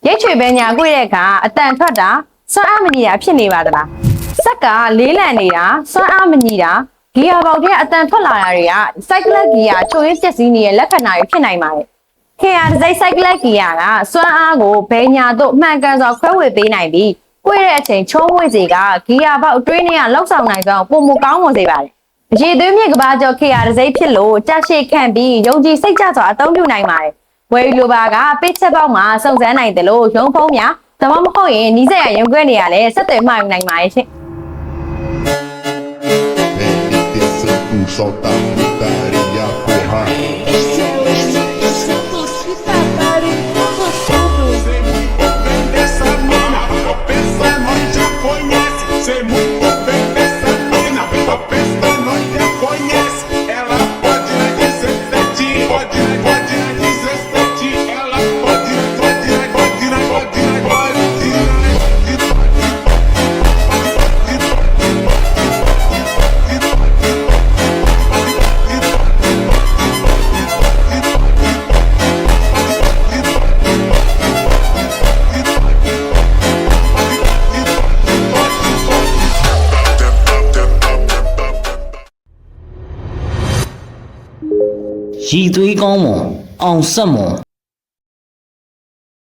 ရိတ်ချွေပဲညာကွေ့တဲ့အခါအတန်ထွက်တာစွမ်းအားမညီတာဖြစ်နေပါသလားစက်ကလေးလံနေတာစွမ်းအားမညီတာဂီယာပေါက်တဲ့အတန်ထွက်လာတာတွေကစိုက်ကလက်ဂီယာချိုးရင်းပျက်စီးနေတဲ့လက္ခဏာတွေဖြစ်နိုင်ပါတယ်ခေယာတစ်စိတ်စိုက်ကလက်ဂီယာကစွမ်းအားကိုဘယ်ညာတို့မှန်ကန်စွာခွဲဝေပေးနိုင်ပြီးကွေ့တဲ့အချိန်ချိုးဝေစေကဂီယာပေါက်အတွင်းထဲကလောက်ဆောင်နိုင်စွာပုံမကောင်းဝင်စေပါတယ်အရေးသွေးမြင့်ကဘာကျော်ခေယာတစ်စိတ်ဖြစ်လို့ကြာရှည်ခံပြီးယုံကြည်စိတ်ကြစွာအသုံးပြုနိုင်ပါတယ်ဝယ်လိုပါကပေးချက်ပေါက်မှာစုံစမ်းနိုင်တယ်လို့ရုံဖုံးများဒါမှမဟုတ်ရင်နီးစက်ရရုံခွဲနေရလဲဆက်သွယ်မှာယူနိုင်ပါတယ်ရှင် Solta a putaria ferrar. Essa mina, eu penso nós já conhece. Sei muito bem dessa mina, eu penso nós já conhece. Ela pode na 17, pode na 17. Ela pode Chỉ tùy con mồ, ông sâm mồ,